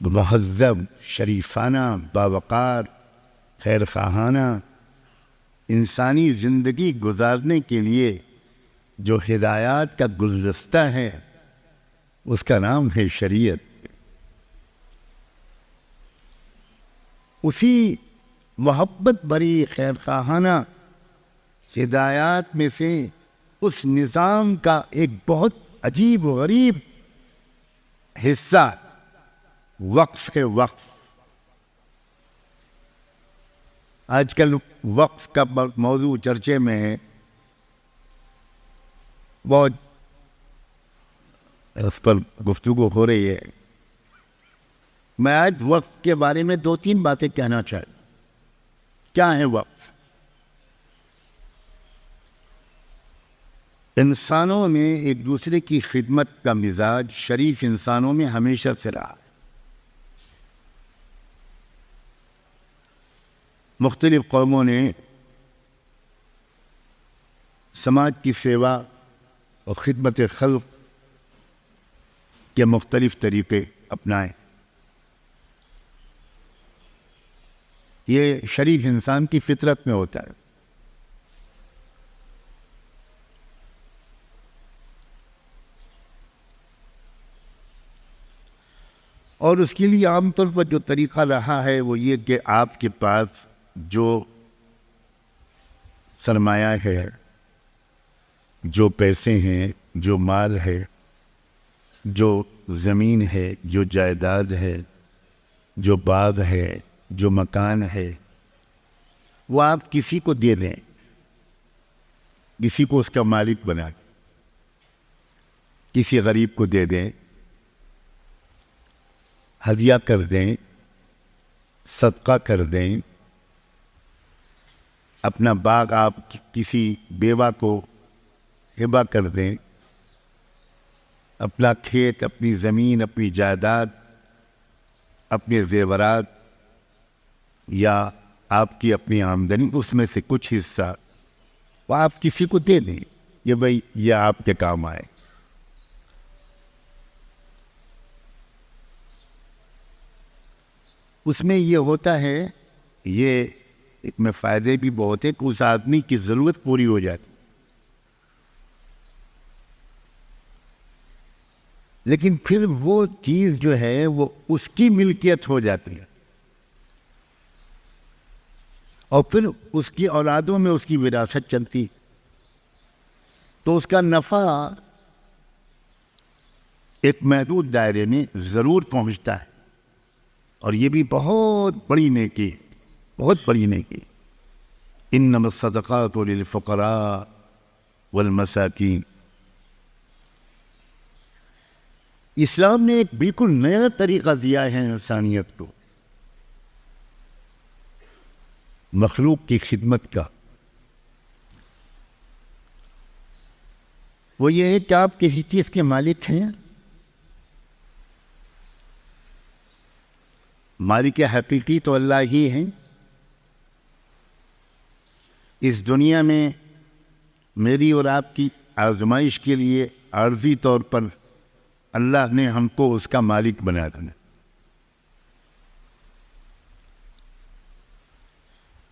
مہذب، شریفانہ، باوقار، خیر خواہانہ انسانی زندگی گزارنے کے لیے جو ہدایات کا گلدستہ ہے اس کا نام ہے شریعت۔ اسی محبت بری خیر خواہانہ ہدایات میں سے اس نظام کا ایک بہت عجیب و غریب حصہ وقف ہے۔ وقف آج کل وقف کا موضوع چرچے میں ہے، بہت اس پر گفتگو ہو رہی ہے۔ میں آج وقف کے بارے میں 2-3 باتیں کہنا چاہتا ہوں۔ کیا ہے وقف؟ انسانوں میں ایک دوسرے کی خدمت کا مزاج شریف انسانوں میں ہمیشہ سے رہا ہے۔ مختلف قوموں نے سماج کی سیوا اور خدمت خلق کے مختلف طریقے اپنائے۔ یہ شریف انسان کی فطرت میں ہوتا ہے۔ اور اس کے لیے عام طور پر جو طریقہ رہا ہے وہ یہ کہ آپ کے پاس جو سرمایہ ہے، جو پیسے ہیں، جو مال ہے، جو زمین ہے، جو جائیداد ہے، جو باغ ہے، جو مکان ہے، وہ آپ کسی کو دے دیں، کسی کو اس کا مالک بنا دیں، کسی غریب کو دے دیں، ہدیہ کر دیں، صدقہ کر دیں۔ اپنا باغ آپ کسی بیوہ کو ہبہ کر دیں، اپنا کھیت، اپنی زمین، اپنی جائیداد، اپنے زیورات یا آپ کی اپنی آمدنی اس میں سے کچھ حصہ وہ آپ کسی کو دے دیں، یہ بھائی یہ آپ کے کام آئے۔ اس میں یہ ہوتا ہے، یہ اس میں فائدے بھی بہت ہیں کہ اس آدمی کی ضرورت پوری ہو جاتی، لیکن پھر وہ چیز جو ہے وہ اس کی ملکیت ہو جاتی ہے، اور پھر اس کی اولادوں میں اس کی وراثت چلتی، تو اس کا نفع ایک محدود دائرے میں ضرور پہنچتا ہے، اور یہ بھی بہت بڑی نیکی، بہت بڑی نیکی۔ انما الصدقات للفقراء والمساکین۔ اسلام نے ایک بالکل نیا طریقہ دیا ہے انسانیت کو مخلوق کی خدمت کا۔ وہ یہ ہے کہ آپ کسی چیز کے مالک ہیں، مالک حقیقی تو اللہ ہی ہیں۔ اس دنیا میں میری اور آپ کی آزمائش کے لیے عارضی طور پر اللہ نے ہم کو اس کا مالک بنا دیا۔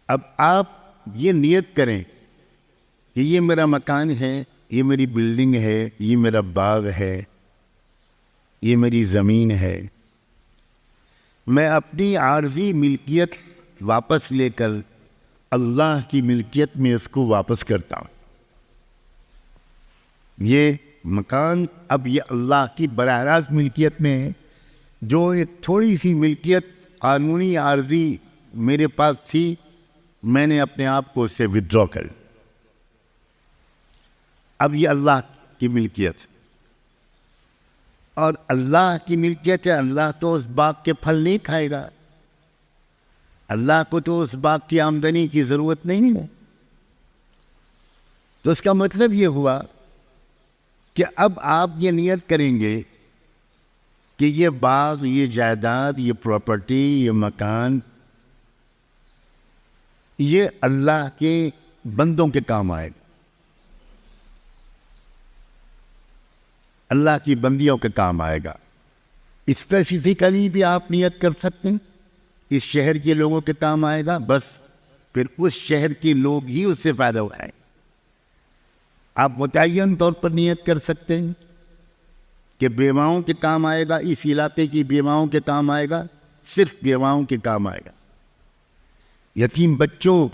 اب آپ یہ نیت کریں کہ یہ میرا مکان ہے، یہ میری بلڈنگ ہے، یہ میرا باغ ہے، یہ میری زمین ہے، میں اپنی عارضی ملکیت واپس لے کر اللہ کی ملکیت میں اس کو واپس کرتا ہوں۔ یہ مکان اب یہ اللہ کی براہ راست ملکیت میں ہے۔ جو ایک تھوڑی سی ملکیت قانونی عارضی میرے پاس تھی، میں نے اپنے آپ کو اس سے وڈرا کر، اب یہ اللہ کی ملکیت ہے، اور اللہ کی ملکیت ہے۔ اللہ تو اس باغ کے پھل نہیں کھائے گا، اللہ کو تو اس باغ کی آمدنی کی ضرورت نہیں ہے۔ تو اس کا مطلب یہ ہوا کہ اب آپ یہ نیت کریں گے کہ یہ باغ، یہ جائیداد، یہ پراپرٹی، یہ مکان، یہ اللہ کے بندوں کے کام آئے گا، اللہ کی بندیوں کے کام آئے گا۔ اسپیسیفکلی بھی آپ نیت کر سکتے ہیں اس شہر کے لوگوں کے کام آئے گا، بس پھر اس شہر کے لوگ ہی اس سے فائدہ اٹھائیں۔ آپ متعین طور پر نیت کر سکتے ہیں کہ بیواؤں کے کام آئے گا، اس علاقے کی بیواؤں کے کام آئے گا، صرف بیواؤں کے کام آئے گا۔ یتیم بچوں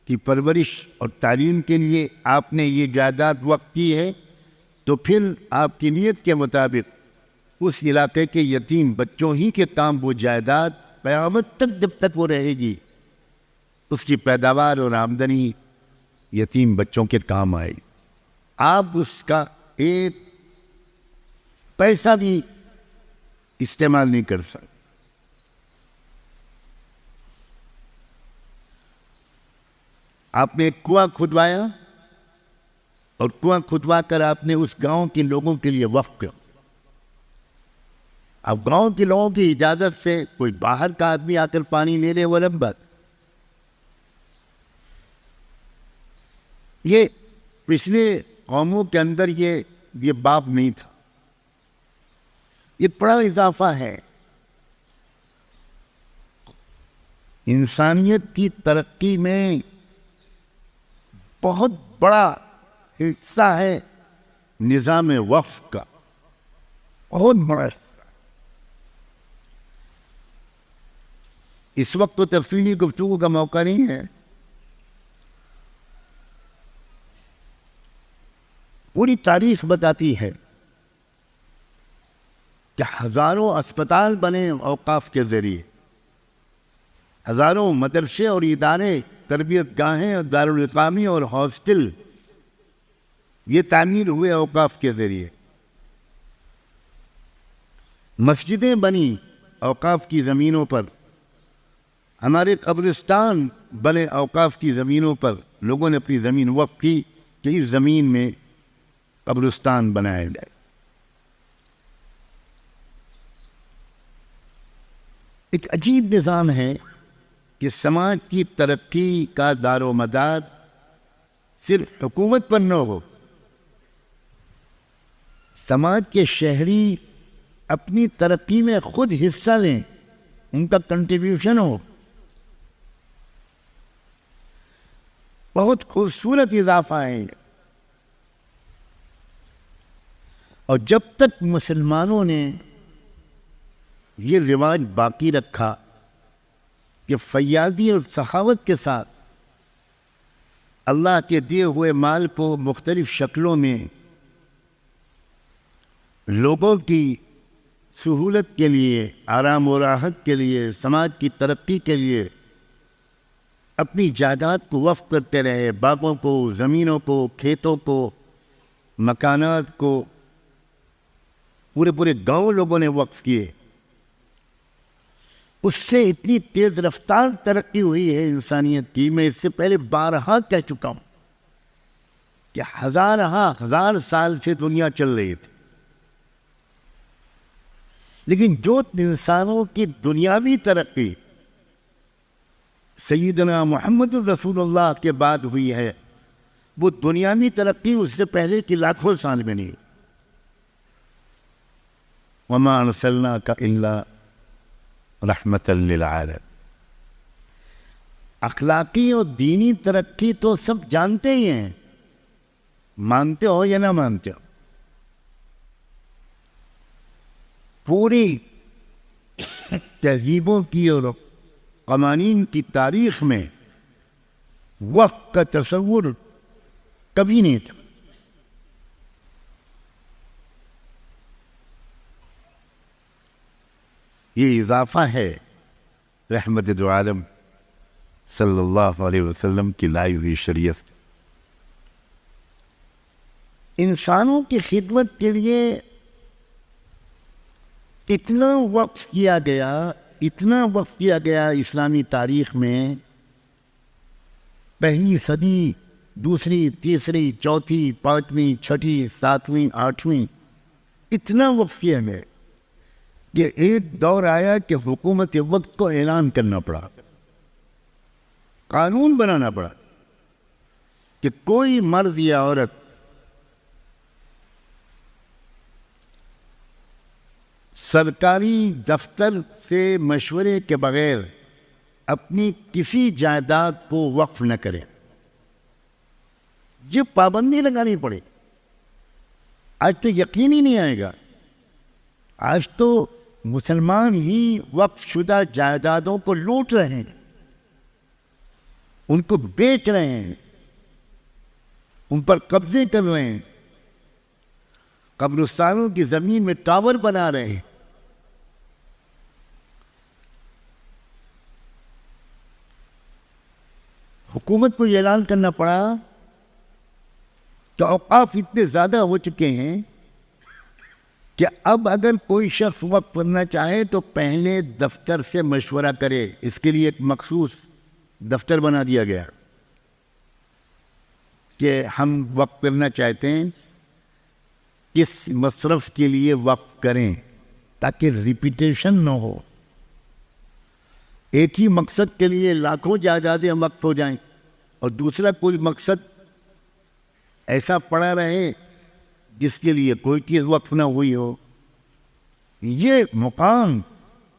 کی پرورش اور تعلیم کے لیے آپ نے یہ جائیداد وقف کی ہے، تو پھر آپ کی نیت کے مطابق اس علاقے کے یتیم بچوں ہی کے کام وہ جائیداد قیامت تک جب تک وہ رہے گی، اس کی پیداوار اور آمدنی یتیم بچوں کے کام آئے گی۔ آپ اس کا ایک پیسہ بھی استعمال نہیں کر سکتے۔ آپ نے ایک کنواں کھدوایا اور کنواں کھدوا کر آپ نے اس گاؤں کے لوگوں کے لیے وقف کیا۔ اب گاؤں کے لوگوں کی اجازت سے کوئی باہر کا آدمی آ کر پانی لے لے وہ الگ بات۔ یہ پچھلے قوموں کے اندر یہ باب نہیں تھا، یہ بڑا اضافہ ہے۔ انسانیت کی ترقی میں بہت بڑا حصہ ہے نظام وقف کا، بہت بڑا حصہ۔ اس وقت تو تفصیلی گفتگو کا موقع نہیں ہے۔ پوری تاریخ بتاتی ہے کہ ہزاروں اسپتال بنے اوقاف کے ذریعے، ہزاروں مدرسے اور ادارے، تربیت گاہیں اور دارالاقامی اور ہاسٹل یہ تعمیر ہوئے اوقاف کے ذریعے، مسجدیں بنی اوقاف کی زمینوں پر، ہمارے قبرستان بنے اوقاف کی زمینوں پر، لوگوں نے اپنی زمین وقف کی کہ اس زمین میں قبرستان بنایا جائے۔ ایک عجیب نظام ہے کہ سماج کی ترقی کا دار و مدار صرف حکومت پر نہ ہو، سماج کے شہری اپنی ترقی میں خود حصہ لیں، ان کا کنٹریبیوشن ہو۔ بہت خوبصورت اضافہ ہے۔ اور جب تک مسلمانوں نے یہ رواج باقی رکھا کہ فیاضی اور سخاوت کے ساتھ اللہ کے دیے ہوئے مال کو مختلف شکلوں میں لوگوں کی سہولت کے لیے، آرام و راحت کے لیے، سماج کی ترقی کے لیے اپنی جائیداد کو وقف کرتے رہے، باغوں کو، زمینوں کو، کھیتوں کو، مکانات کو پورے گاؤں لوگوں نے وقف کیے، اس سے اتنی تیز رفتار ترقی ہوئی ہے انسانیت کی۔ میں اس سے پہلے بارہا کہہ چکا ہوں کہ ہزار سال سے دنیا چل رہی تھی، لیکن جو انسانوں کی دنیاوی ترقی سیدنا محمد رسول اللہ کے بعد ہوئی ہے، وہ دنیاوی ترقی اس سے پہلے کی لاکھوں سال میں نہیں۔ وَمَا أَرْسَلْنَاكَ إِلَّا رَحْمَةً لِلْعَالَمِينَ۔ اخلاقی اور دینی ترقی تو سب جانتے ہی ہیں، مانتے ہو یا نہ مانتے ہو۔ پوری تہذیبوں کی اور قوانین کی تاریخ میں وقت کا تصور کبھی نہیں تھا۔ یہ اضافہ ہے رحمت دو عالم صلی اللہ علیہ وسلم کی لائی ہوئی شریعت۔ انسانوں کی خدمت کے لیے اتنا وقف کیا گیا اسلامی تاریخ میں، پہلی صدی، دوسری، تیسری، چوتھی، پانچویں، چھٹی، ساتویں، آٹھویں، اتنا وقف کیا گیا کہ ایک دور آیا کہ حکومت وقت کو اعلان کرنا پڑا، قانون بنانا پڑا کہ کوئی مرد یا عورت سرکاری دفتر سے مشورے کے بغیر اپنی کسی جائیداد کو وقف نہ کرے. یہ پابندی لگانی پڑے. آج تو یقین ہی نہیں آئے گا. آج تو مسلمان ہی وقف شدہ جائیدادوں کو لوٹ رہے ہیں, ان کو بیچ رہے ہیں, ان پر قبضے کر رہے ہیں, قبرستانوں کی زمین میں ٹاور بنا رہے ہیں. حکومت کو یہ اعلان کرنا پڑا کہ اوقاف اتنے زیادہ ہو چکے ہیں کہ اب اگر کوئی شخص وقف کرنا چاہے تو پہلے دفتر سے مشورہ کرے. اس کے لیے ایک مخصوص دفتر بنا دیا گیا کہ ہم وقف کرنا چاہتے ہیں, کس مصرف کے لیے وقف کریں تاکہ ریپیٹیشن نہ ہو. ایک ہی مقصد کے لیے لاکھوں جائیدادیں وقف ہو جائیں اور دوسرا کوئی مقصد ایسا پڑا رہے جس کے لیے کوئی چیز وقف نہ ہوئی ہو. یہ مقام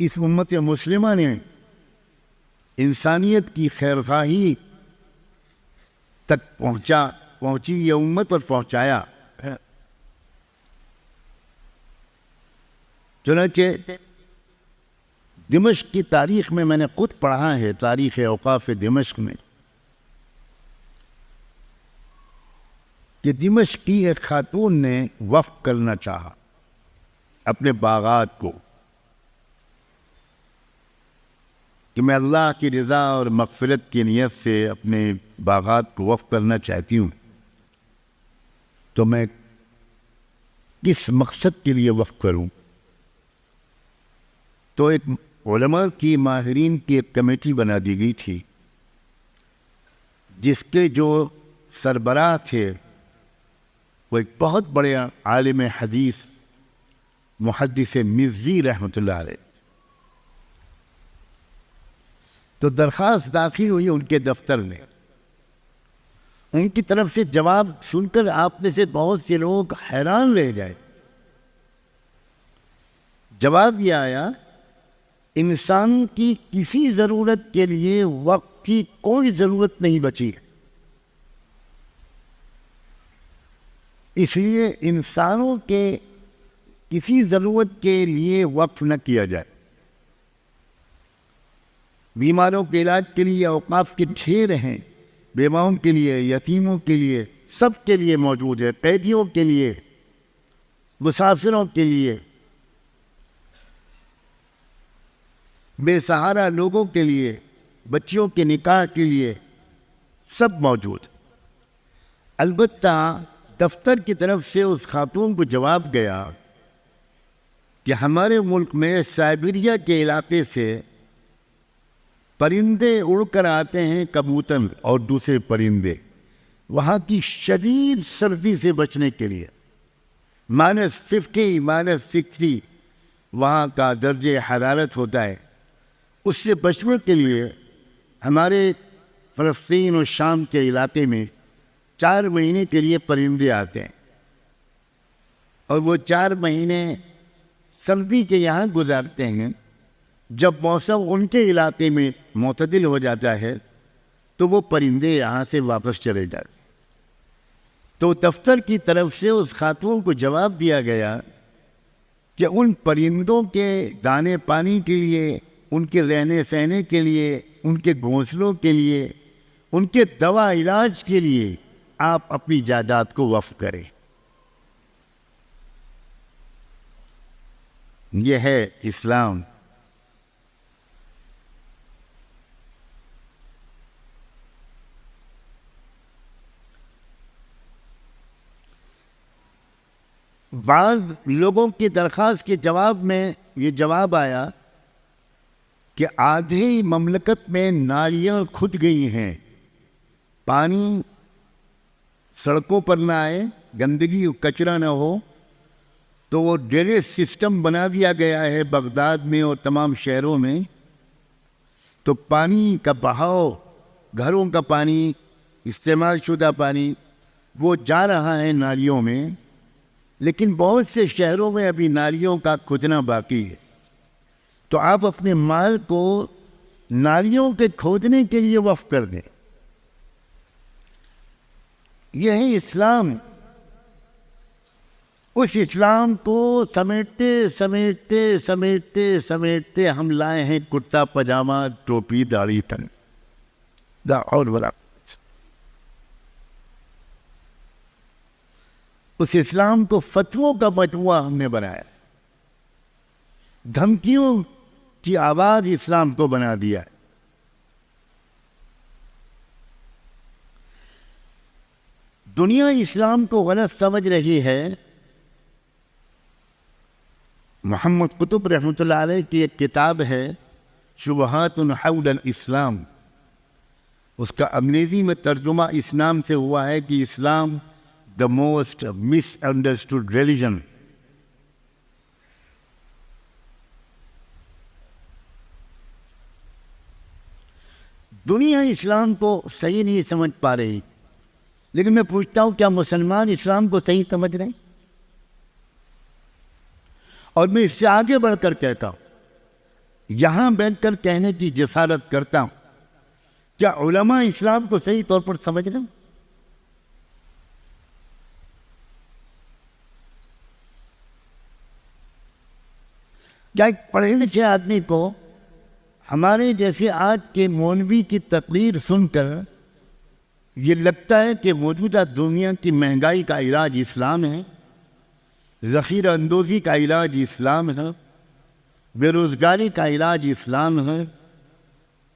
اس امت مسلمہ نے انسانیت کی خیرخواہی تک پہنچی یہ امت اور پہنچایا. چنانچہ دمشق کی تاریخ میں نے خود پڑھا ہے, تاریخ اوقاف دمشق میں, کہ دمشق کی ایک خاتون نے وقف کرنا چاہا اپنے باغات کو کہ میں اللہ کی رضا اور مغفرت کی نیت سے اپنے باغات کو وقف کرنا چاہتی ہوں, تو میں کس مقصد کے لیے وقف کروں. تو ایک علماء کی ماہرین کی ایک کمیٹی بنا دی گئی تھی جس کے جو سربراہ تھے وہ ایک بہت بڑے عالم حدیث محدث مزی رحمۃ اللہ علیہ. تو درخواست داخل ہوئی ان کے دفتر میں. ان کی طرف سے جواب سن کر آپ میں سے بہت سے لوگ حیران رہ جائے. جواب یہ آیا, انسان کی کسی ضرورت کے لیے وقت کی کوئی ضرورت نہیں بچی, اس لیے انسانوں کے کسی ضرورت کے لیے وقف نہ کیا جائے. بیماروں کے علاج کے لیے اوقاف کے ڈھیر ہیں, بیواؤں کے لیے, یتیموں کے لیے, سب کے لیے موجود ہے, قیدیوں کے لیے, مسافروں کے لیے, بے سہارا لوگوں کے لیے, بچیوں کے نکاح کے لیے, سب موجود. البتہ دفتر کی طرف سے اس خاتون کو جواب گیا کہ ہمارے ملک میں سائبیریا کے علاقے سے پرندے اڑ کر آتے ہیں, کبوتر اور دوسرے پرندے, وہاں کی شدید سردی سے بچنے کے لیے. -50 -60 وہاں کا درجہ حرارت ہوتا ہے. اس سے بچنے کے لیے ہمارے فلسطین اور شام کے علاقے میں 4 مہینے کے لیے پرندے آتے ہیں, اور وہ 4 مہینے سردی کے یہاں گزارتے ہیں. جب موسم ان کے علاقے میں معتدل ہو جاتا ہے تو وہ پرندے یہاں سے واپس چلے جاتے ہیں. تو دفتر کی طرف سے اس خاتون کو جواب دیا گیا کہ ان پرندوں کے دانے پانی کے لیے, ان کے رہنے سہنے کے لیے, ان کے گھونسلوں کے لیے, ان کے دوا علاج کے لیے آپ اپنی جائیداد کو وقف کریں. یہ ہے اسلام. بعض لوگوں کی درخواست کے جواب میں یہ جواب آیا کہ آدھی مملکت میں نالیاں کھد گئی ہیں, پانی سڑکوں پر نہ آئے, گندگی کچرا نہ ہو, تو وہ ڈرینیج سسٹم بنا دیا گیا ہے بغداد میں اور تمام شہروں میں. تو پانی کا بہاؤ, گھروں کا پانی, استعمال شدہ پانی وہ جا رہا ہے نالیوں میں, لیکن بہت سے شہروں میں ابھی نالیوں کا کھودنا باقی ہے. تو آپ اپنے مال کو نالیوں کے کھودنے کے لیے وقف کر دیں. یہ ہے اسلام. اس اسلام کو سمیٹتے سمیٹتے سمیٹتے سمیٹتے ہم لائے ہیں کرتا پاجامہ ٹوپی داڑھی تن اور بڑا. اس اسلام کو فتووں کا مجموعہ ہم نے بنایا. دھمکیوں کی آواز اسلام کو بنا دیا ہے. دنیا اسلام کو غلط سمجھ رہی ہے. محمد قطب رحمۃ اللہ علیہ کی ایک کتاب ہے شبہات حول الاسلام. اس کا انگریزی میں ترجمہ اس نام سے ہوا ہے کہ اسلام the most misunderstood religion. دنیا اسلام کو صحیح نہیں سمجھ پا رہی، لیکن میں پوچھتا ہوں کیا مسلمان اسلام کو صحیح سمجھ رہے ہیں؟ اور میں اس سے آگے بڑھ کر کہتا ہوں، یہاں بیٹھ کر کہنے کی جسارت کرتا ہوں، کیا علماء اسلام کو صحیح طور پر سمجھ رہے ہیں؟ کیا ایک پڑھے لکھے آدمی کو ہمارے جیسے آج کے مولوی کی تقریر سن کر یہ لگتا ہے کہ موجودہ دنیا کی مہنگائی کا علاج اسلام ہے، ذخیرہ اندوزی کا علاج اسلام ہے، بے روزگاری کا علاج اسلام ہے،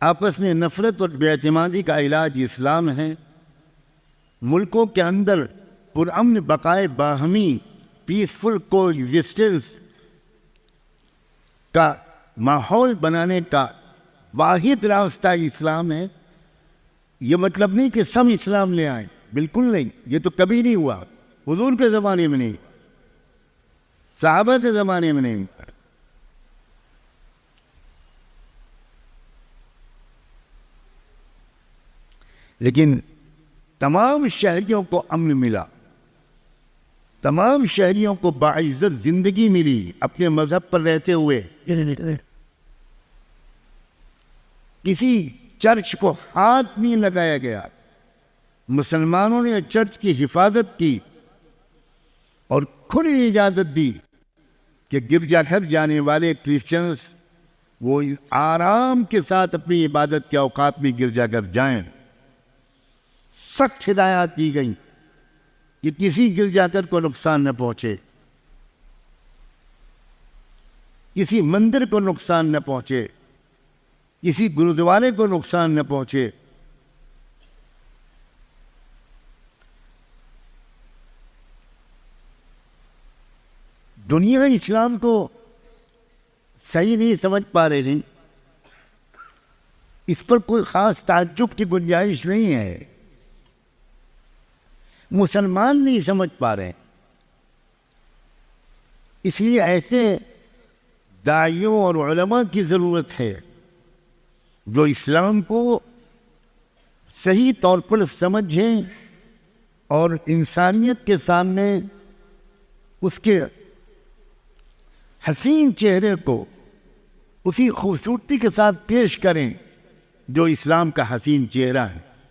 آپس میں نفرت اور بے اعتمادی کا علاج اسلام ہے، ملکوں کے اندر پرامن بقائے باہمی پیسفل کو ایگزسٹنس کا ماحول بنانے کا واحد راستہ اسلام ہے. یہ مطلب نہیں کہ سب اسلام لے آئیں، بالکل نہیں. یہ تو کبھی نہیں ہوا. حضور کے زمانے میں نہیں، صحابہ کے زمانے میں نہیں. لیکن تمام شہریوں کو امن ملا، تمام شہریوں کو باعزت زندگی ملی اپنے مذہب پر رہتے ہوئے. کسی چرچ کو ہاتھ نہیں لگایا گیا. مسلمانوں نے چرچ کی حفاظت کی اور کھلی اجازت دی کہ گرجا گھر جانے والے کرسچنز وہ آرام کے ساتھ اپنی عبادت کے اوقات میں گرجا گھر جائیں. سخت ہدایات دی گئیں کہ کسی گرجا گھر کو نقصان نہ پہنچے، کسی مندر کو نقصان نہ پہنچے، کسی گرودوارے کو نقصان نہ پہنچے. دنیا اسلام کو صحیح نہیں سمجھ پا رہے ہیں. اس پر کوئی خاص تعجب کی گنجائش نہیں ہے. مسلمان نہیں سمجھ پا رہے ہیں. اس لیے ایسے داعیوں اور علماء کی ضرورت ہے جو اسلام کو صحیح طور پر سمجھیں اور انسانیت کے سامنے اس کے حسین چہرے کو اسی خوبصورتی کے ساتھ پیش کریں جو اسلام کا حسین چہرہ ہے.